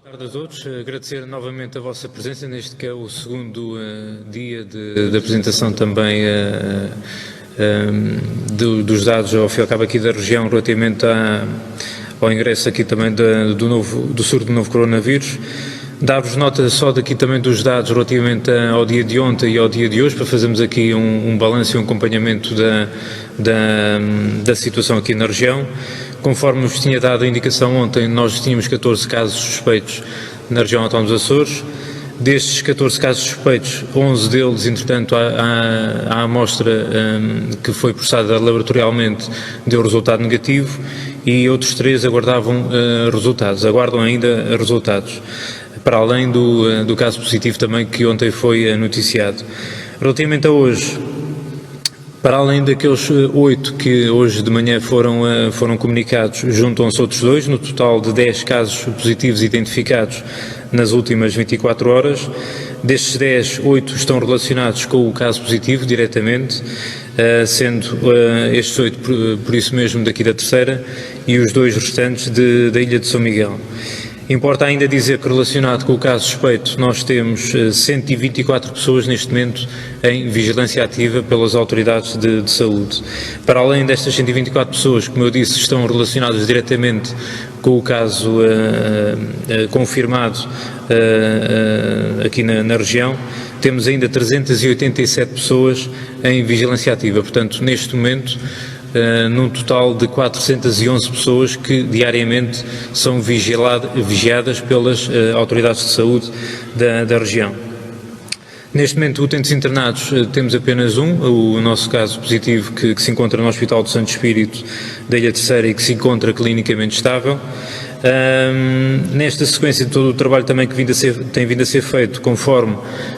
Boa tarde a todos. Agradecer novamente a vossa presença neste que é o segundo dia de apresentação também dos dados ao fim e ao cabo aqui da região relativamente ao ingresso aqui também do surto do novo coronavírus. Dar-vos nota só daqui também dos dados relativamente ao dia de ontem e ao dia de hoje, para fazermos aqui um balanço e um acompanhamento da situação aqui na região. Conforme vos tinha dado a indicação ontem, nós tínhamos 14 casos suspeitos na região autónoma dos Açores. Destes 14 casos suspeitos, 11 deles, entretanto, a amostra que foi processada laboratorialmente deu resultado negativo e outros 3 aguardam ainda resultados, para além do caso positivo também que ontem foi noticiado. Relativamente a hoje, para além daqueles 8 que hoje de manhã foram comunicados, juntam-se outros 2, no total de 10 casos positivos identificados nas últimas 24 horas. Destes 10, 8 estão relacionados com o caso positivo diretamente, sendo estes 8 por isso mesmo daqui da Terceira e os 2 restantes da Ilha de São Miguel. Importa ainda dizer que, relacionado com o caso suspeito, nós temos 124 pessoas neste momento em vigilância ativa pelas autoridades de saúde. Para além destas 124 pessoas, como eu disse, estão relacionadas diretamente com o caso confirmado aqui na região, temos ainda 387 pessoas em vigilância ativa. Portanto, neste momento, num total de 411 pessoas que diariamente são vigiadas pelas autoridades de saúde da região. Neste momento, utentes internados, temos apenas o nosso caso positivo que se encontra no Hospital do Santo Espírito da Ilha Terceira e que se encontra clinicamente estável. Nesta sequência de todo o trabalho também que tem vindo a ser feito, conforme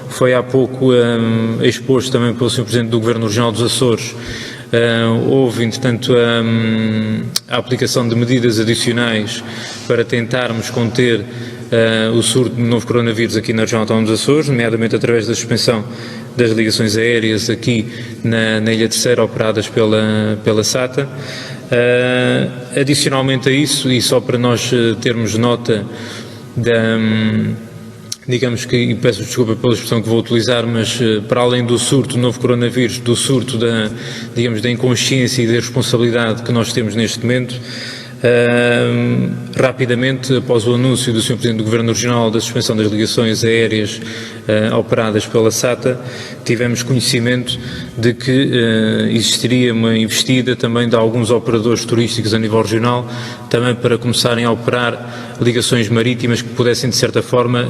foi há pouco exposto também pelo Sr. Presidente do Governo Regional dos Açores, houve, entretanto, a aplicação de medidas adicionais para tentarmos conter o surto do novo coronavírus aqui na região autónoma dos Açores, nomeadamente através da suspensão das ligações aéreas aqui na Ilha Terceira operadas pela SATA. Adicionalmente a isso, e só para nós termos nota digamos que, e peço desculpa pela expressão que vou utilizar, mas para além do surto do novo coronavírus, do surto da inconsciência e da irresponsabilidade que nós temos neste momento, rapidamente, após o anúncio do Sr. Presidente do Governo Regional da suspensão das ligações aéreas operadas pela SATA, tivemos conhecimento de que existiria uma investida também de alguns operadores turísticos a nível regional, também para começarem a operar ligações marítimas que pudessem, de certa forma,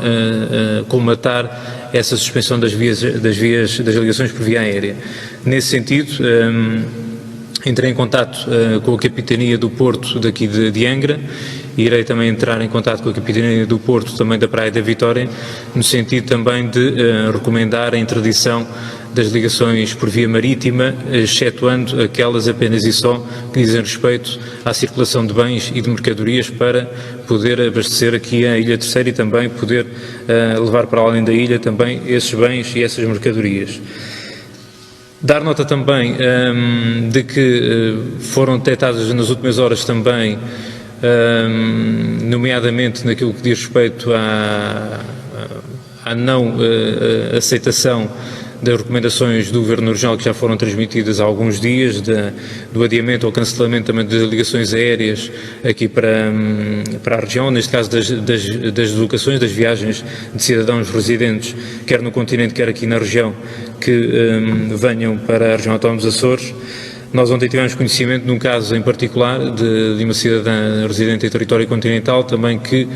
colmatar essa suspensão das ligações por via aérea. Nesse sentido, entrei em contato com a Capitania do Porto daqui de Angra e irei também entrar em contato com a Capitania do Porto também da Praia da Vitória, no sentido também de recomendar a interdição das ligações por via marítima, excetuando aquelas apenas e só que dizem respeito à circulação de bens e de mercadorias para poder abastecer aqui a Ilha Terceira e também poder levar para além da ilha também esses bens e essas mercadorias. Dar nota também de que foram detectadas nas últimas horas também, nomeadamente naquilo que diz respeito à não aceitação das recomendações do Governo Regional que já foram transmitidas há alguns dias, do adiamento ou cancelamento também das ligações aéreas aqui para a região, neste caso das deslocações, das viagens de cidadãos residentes, quer no continente, quer aqui na região, que venham para a região autónoma dos Açores. Nós ontem tivemos conhecimento de um caso em particular de uma cidadã residente em território continental, também que,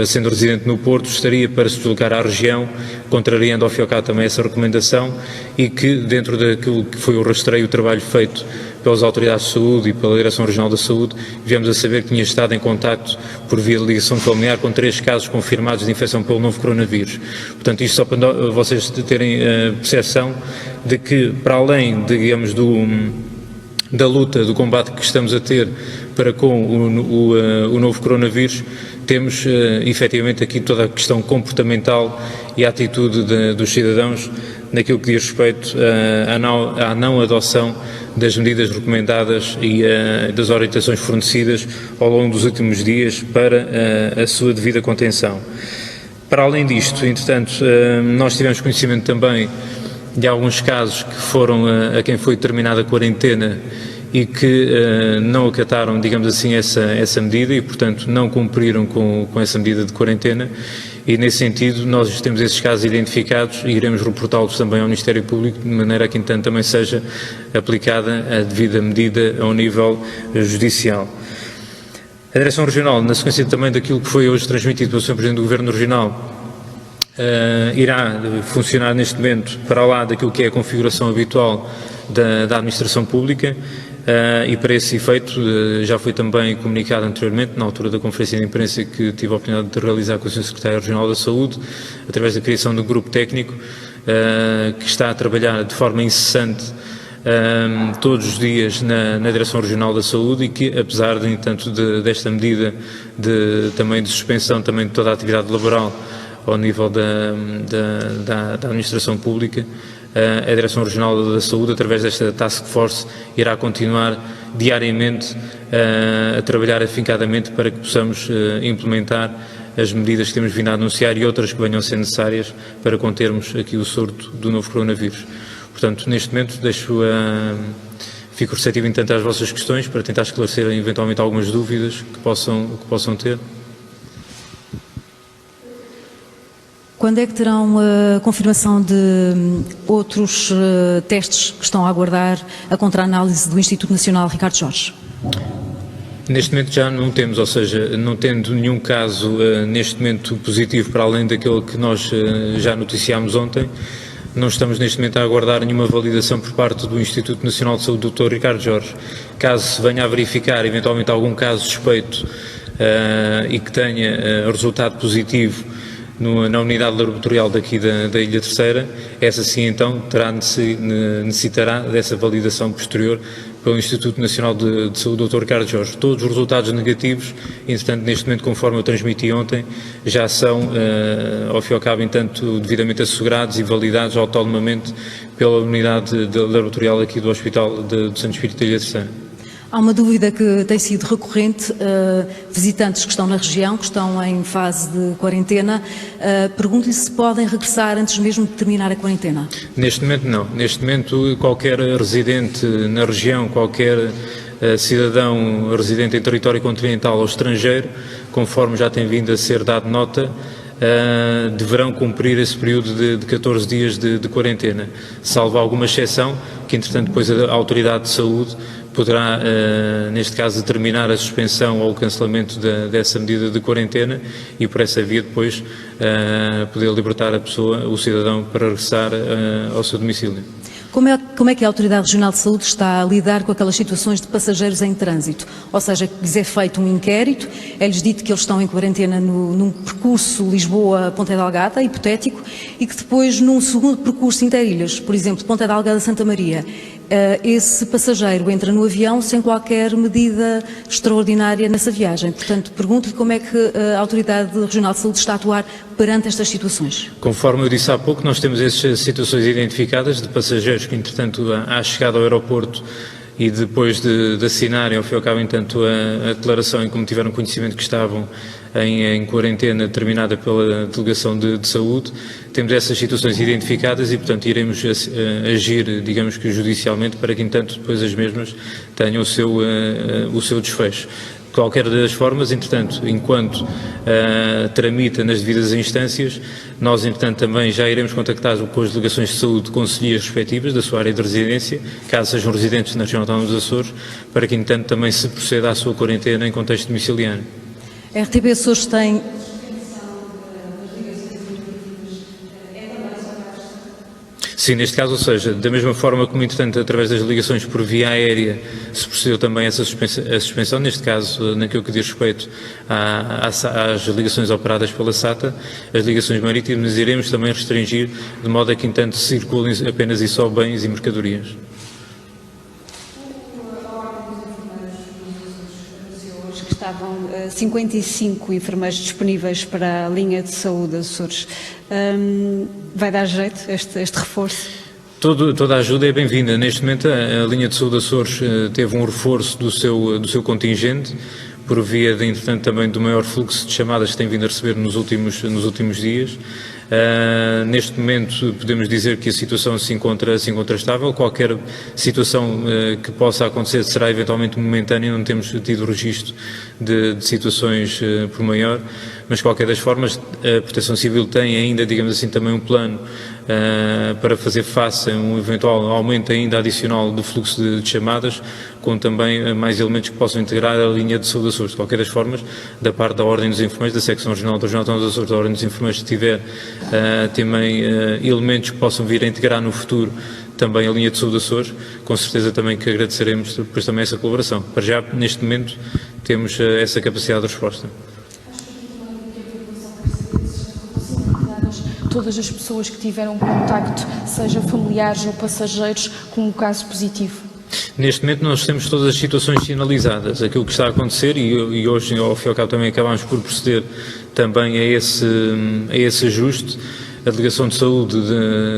sendo residente no Porto, estaria para se deslocar à região, contrariando ao fim e ao cabo também essa recomendação, e que dentro daquilo que foi o rastreio, o trabalho feito pelas autoridades de saúde e pela Direção Regional da Saúde, viemos a saber que tinha estado em contacto por via de ligação familiar com 3 casos confirmados de infecção pelo novo coronavírus. Portanto, isto só para vocês terem a percepção de que, para além, digamos, da luta, do combate que estamos a ter para com o novo coronavírus, temos efetivamente aqui toda a questão comportamental e a atitude dos cidadãos naquilo que diz respeito à não adoção das medidas recomendadas e das orientações fornecidas ao longo dos últimos dias para a sua devida contenção. Para além disto, entretanto, nós tivemos conhecimento também de alguns casos que foram a quem foi determinada a quarentena e que não acataram, digamos assim, essa medida e, portanto, não cumpriram com essa medida de quarentena. E, nesse sentido, nós temos esses casos identificados e iremos reportá-los também ao Ministério Público, de maneira que, entanto, também seja aplicada a devida medida ao nível judicial. A Direção Regional, na sequência também daquilo que foi hoje transmitido pelo Sr. Presidente do Governo Regional, irá funcionar neste momento para lá daquilo que é a configuração habitual da administração pública. E para esse efeito já foi também comunicado anteriormente, na altura da conferência de imprensa que tive a oportunidade de realizar com o Sr. Secretário Regional da Saúde, através da criação de um grupo técnico que está a trabalhar de forma incessante todos os dias na Direção Regional da Saúde e que, apesar de, entanto, desta medida também de suspensão também de toda a atividade laboral ao nível da administração pública, a Direção Regional da Saúde, através desta Task Force, irá continuar diariamente a trabalhar afincadamente para que possamos implementar as medidas que temos vindo a anunciar e outras que venham a ser necessárias para contermos aqui o surto do novo coronavírus. Portanto, neste momento, fico receptivo, entanto, às vossas questões para tentar esclarecer eventualmente algumas dúvidas que possam ter. Quando é que terão a confirmação de outros testes que estão a aguardar a contra-análise do Instituto Nacional Ricardo Jorge? Neste momento já não temos, ou seja, não tendo nenhum caso neste momento positivo para além daquele que nós já noticiámos ontem, não estamos neste momento a aguardar nenhuma validação por parte do Instituto Nacional de Saúde do Dr. Ricardo Jorge. Caso se venha a verificar eventualmente algum caso suspeito e que tenha resultado positivo na unidade laboratorial daqui da Ilha Terceira, essa sim então necessitará dessa validação posterior pelo Instituto Nacional de Saúde Dr. Ricardo Jorge. Todos os resultados negativos, entretanto, neste momento, conforme eu transmiti ontem, já são, ao fim e ao cabo, entanto, devidamente assegurados e validados autonomamente pela unidade laboratorial aqui do Hospital do Santo Espírito da Ilha Terceira. Há uma dúvida que tem sido recorrente, visitantes que estão na região, que estão em fase de quarentena, pergunto-lhe se podem regressar antes mesmo de terminar a quarentena. Neste momento não. Neste momento qualquer residente na região, qualquer cidadão residente em território continental ou estrangeiro, conforme já tem vindo a ser dado nota, deverão cumprir esse período de 14 dias de quarentena, salvo alguma exceção, que entretanto depois a Autoridade de Saúde poderá, neste caso, determinar a suspensão ou o cancelamento dessa medida de quarentena e por essa via depois poder libertar a pessoa, o cidadão, para regressar ao seu domicílio. Como é que a Autoridade Regional de Saúde está a lidar com aquelas situações de passageiros em trânsito? Ou seja, que lhes é feito um inquérito, é-lhes dito que eles estão em quarentena num percurso Lisboa-Ponta Delgada, hipotético, e que depois, num segundo percurso interilhas, por exemplo, Ponta Delgada-Santa Maria, esse passageiro entra no avião sem qualquer medida extraordinária nessa viagem. Portanto, pergunto-lhe como é que a Autoridade Regional de Saúde está a atuar perante estas situações. Conforme eu disse há pouco, nós temos essas situações identificadas de passageiros que, entretanto, à chegada ao aeroporto e depois de assinarem, ao fim e ao cabo, entanto, a declaração em como tiveram conhecimento que estavam em quarentena determinada pela Delegação de Saúde, temos essas situações identificadas e, portanto, iremos agir, digamos que judicialmente, para que, entanto, depois as mesmas tenham o seu desfecho. De qualquer das formas, entretanto, enquanto tramita nas devidas instâncias, nós, entretanto, também já iremos contactar com as delegações de saúde concelhias respectivas da sua área de residência, caso sejam residentes na região autónoma dos Açores, para que, entretanto, também se proceda à sua quarentena em contexto domiciliário. A RTP Açores tem... Sim, neste caso, ou seja, da mesma forma como, entretanto, através das ligações por via aérea se procedeu também a suspensão, neste caso, naquilo que diz respeito às ligações operadas pela SATA, as ligações marítimas iremos também restringir, de modo a que, entanto, circulem apenas e só bens e mercadorias. Que estavam 55 enfermeiros disponíveis para a linha de saúde Açores. Vai dar jeito este reforço? Toda a ajuda é bem-vinda. Neste momento a linha de saúde Açores teve um reforço do seu contingente, por via, entretanto, também do maior fluxo de chamadas que tem vindo a receber nos últimos dias. Neste momento podemos dizer que a situação se encontra estável. Qualquer situação que possa acontecer será eventualmente momentânea, não temos tido registro de situações por maior, mas de qualquer das formas a Proteção Civil tem ainda, digamos assim, também um plano para fazer face a um eventual aumento ainda adicional do fluxo de chamadas, com também mais elementos que possam integrar a linha de saúde Açores. De qualquer das formas, da parte da Ordem dos Enfermeiros, da Secção Regional da Regional dos Açores, da Ordem dos Enfermeiros, se tiver também elementos que possam vir a integrar no futuro também a linha de saúde Açores, com certeza também que agradeceremos depois também essa colaboração. Para já, neste momento, temos essa capacidade de resposta. Todas as pessoas que tiveram contacto, seja familiares ou passageiros, com um caso positivo? Neste momento nós temos todas as situações sinalizadas, aquilo que está a acontecer e hoje ao fim e ao cabo também acabamos por proceder também a esse ajuste. A Delegação de Saúde,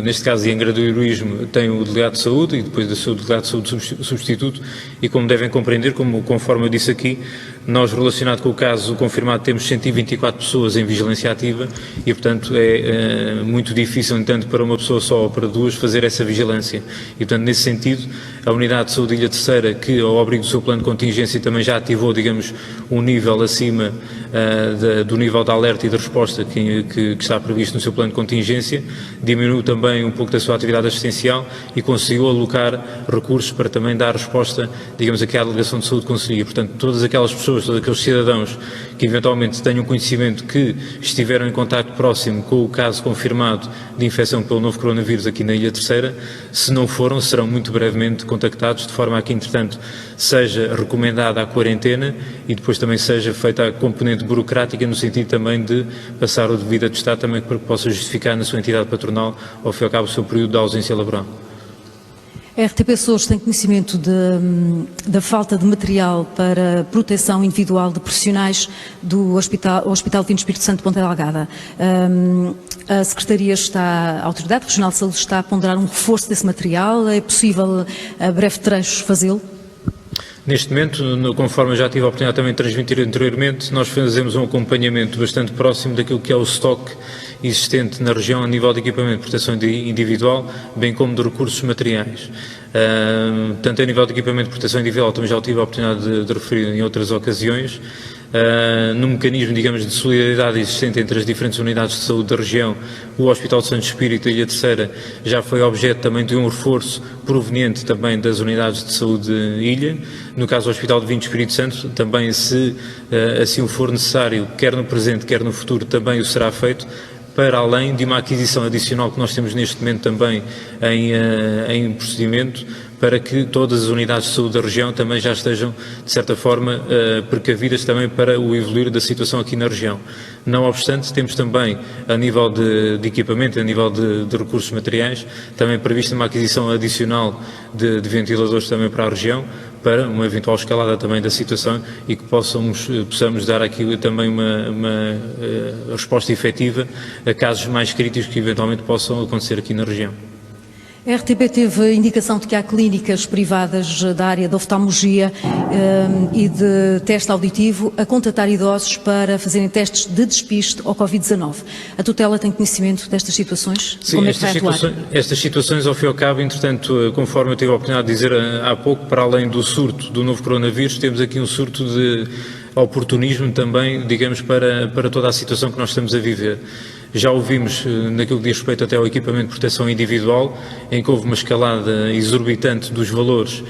neste caso de Angra do Heroísmo, tem o Delegado de Saúde e depois o Delegado de Saúde substituto e, como devem compreender, conforme eu disse aqui, nós, relacionado com o caso confirmado, temos 124 pessoas em vigilância ativa e, portanto, é muito difícil, entanto, para uma pessoa só ou para duas fazer essa vigilância. E, portanto, nesse sentido, a Unidade de Saúde Ilha Terceira, que ao abrigo do seu plano de contingência também já ativou, digamos, um nível acima do nível de alerta e de resposta que está previsto no seu plano de contingência, diminuiu também um pouco da sua atividade assistencial e conseguiu alocar recursos para também dar resposta, digamos, a que a Delegação de Saúde conseguia. Portanto, todas aquelas pessoas, todos aqueles cidadãos que eventualmente tenham conhecimento que estiveram em contacto próximo com o caso confirmado de infecção pelo novo coronavírus aqui na Ilha Terceira, se não foram, serão muito brevemente contactados, de forma a que, entretanto, seja recomendada a quarentena e depois também seja feita a componente burocrática no sentido também de passar o devido atestado também para que possa justificar na sua entidade patronal ao fim e ao cabo o seu período de ausência laboral. A RTP Açores tem conhecimento da falta de material para proteção individual de profissionais do Hospital Divino Espírito Santo de Ponta Delgada. A Secretaria a Autoridade Regional de Saúde está a ponderar um reforço desse material. É possível, a breve trecho, fazê-lo? Neste momento, conforme eu já tive a oportunidade também de transmitir anteriormente, nós fazemos um acompanhamento bastante próximo daquilo que é o estoque existente na região a nível de equipamento de proteção individual, bem como de recursos materiais. Tanto a nível de equipamento de proteção individual, também já tive a oportunidade de referir em outras ocasiões, no mecanismo, digamos, de solidariedade existente entre as diferentes unidades de saúde da região, o Hospital de Santo Espírito da Ilha Terceira já foi objeto também de um reforço proveniente também das unidades de saúde de Ilha. No caso do Hospital Divino Espírito Santo, também se assim o for necessário, quer no presente, quer no futuro, também o será feito, para além de uma aquisição adicional que nós temos neste momento também em procedimento, para que todas as unidades de saúde da região também já estejam, de certa forma, precavidas também para o evoluir da situação aqui na região. Não obstante, temos também, a nível de equipamento, a nível de recursos materiais, também prevista uma aquisição adicional de ventiladores também para a região, para uma eventual escalada também da situação e que possamos dar aqui também uma resposta efetiva a casos mais críticos que eventualmente possam acontecer aqui na região. A RTP teve indicação de que há clínicas privadas da área da oftalmologia e de teste auditivo a contratar idosos para fazerem testes de despiste ao Covid-19. A tutela tem conhecimento destas situações? Sim, como é que vai atuar? estas situações, ao fim e ao cabo, entretanto, conforme eu tive a oportunidade de dizer há pouco, para além do surto do novo coronavírus, temos aqui um surto de oportunismo também, digamos, para toda a situação que nós estamos a viver. Já ouvimos, naquilo que diz respeito até ao equipamento de proteção individual, em que houve uma escalada exorbitante dos valores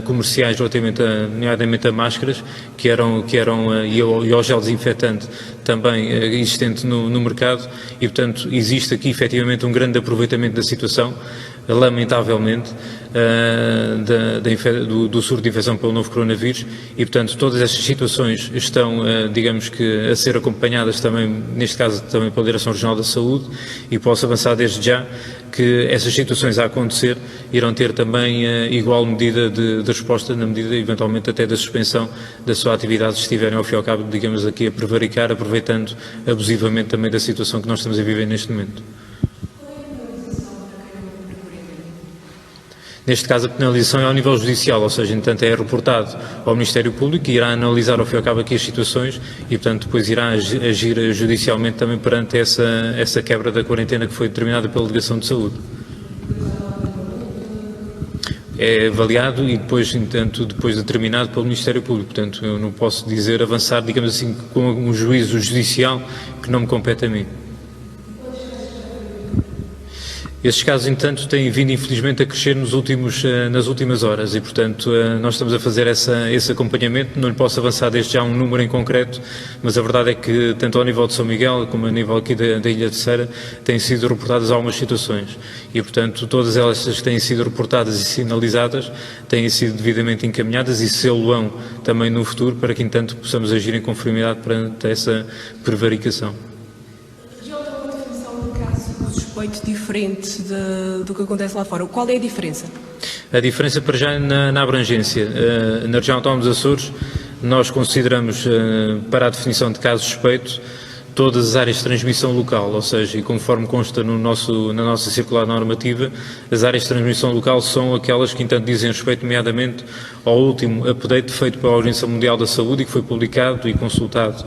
comerciais relativamente nomeadamente a máscaras, e ao gel desinfetante também existente no mercado, e portanto existe aqui efetivamente um grande aproveitamento da situação lamentavelmente, do surto de infecção pelo novo coronavírus e, portanto, todas estas situações estão, digamos que, a ser acompanhadas também, neste caso, também pela Direção Regional da Saúde, e posso avançar desde já que essas situações a acontecer irão ter também igual medida de resposta, na medida, eventualmente, até da suspensão da sua atividade, se estiverem, ao fim e ao cabo, digamos aqui, a prevaricar, aproveitando abusivamente também da situação que nós estamos a viver neste momento. Neste caso, a penalização é ao nível judicial, ou seja, entanto, é reportado ao Ministério Público, que irá analisar ao fim e ao cabo aqui as situações e, portanto, depois irá agir judicialmente também perante essa quebra da quarentena que foi determinada pela Delegação de Saúde. É avaliado e depois, entanto, depois determinado pelo Ministério Público. Portanto, eu não posso dizer, avançar, digamos assim, com um juízo judicial que não me compete a mim. Esses casos, entanto, têm vindo, infelizmente, a crescer nas últimas horas e, portanto, nós estamos a fazer esse acompanhamento. Não lhe posso avançar desde já um número em concreto, mas a verdade é que, tanto ao nível de São Miguel como a nível aqui da Ilha de Serra, têm sido reportadas algumas situações e, portanto, todas elas que têm sido reportadas e sinalizadas têm sido devidamente encaminhadas e sê-lo-ão também no futuro para que, entanto, possamos agir em conformidade perante essa prevaricação. Diferente do que acontece lá fora. Qual é a diferença? A diferença para já na abrangência. Na região autónoma dos Açores, nós consideramos, para a definição de casos suspeitos, todas as áreas de transmissão local, ou seja, e conforme consta na nossa circular normativa, as áreas de transmissão local são aquelas que, entanto, dizem respeito, nomeadamente, ao último update feito pela Organização Mundial da Saúde e que foi publicado e consultado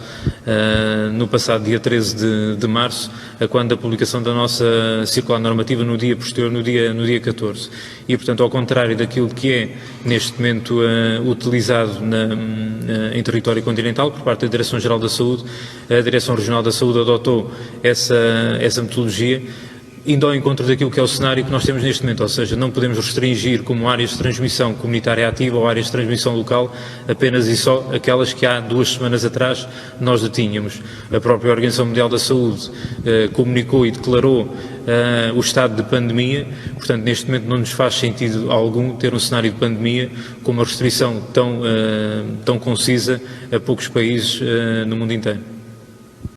no passado dia 13 de março, quando a publicação da nossa circular normativa no dia posterior, no dia 14. E, portanto, ao contrário daquilo que é, neste momento, utilizado em território continental, por parte da Direção-Geral da Saúde, a Direção Regional da Saúde adotou essa metodologia, indo ao encontro daquilo que é o cenário que nós temos neste momento, ou seja, não podemos restringir como áreas de transmissão comunitária ativa ou áreas de transmissão local apenas e só aquelas que há 2 semanas atrás nós detínhamos. A própria Organização Mundial da Saúde comunicou e declarou o estado de pandemia, portanto, neste momento não nos faz sentido algum ter um cenário de pandemia com uma restrição tão concisa a poucos países no mundo inteiro.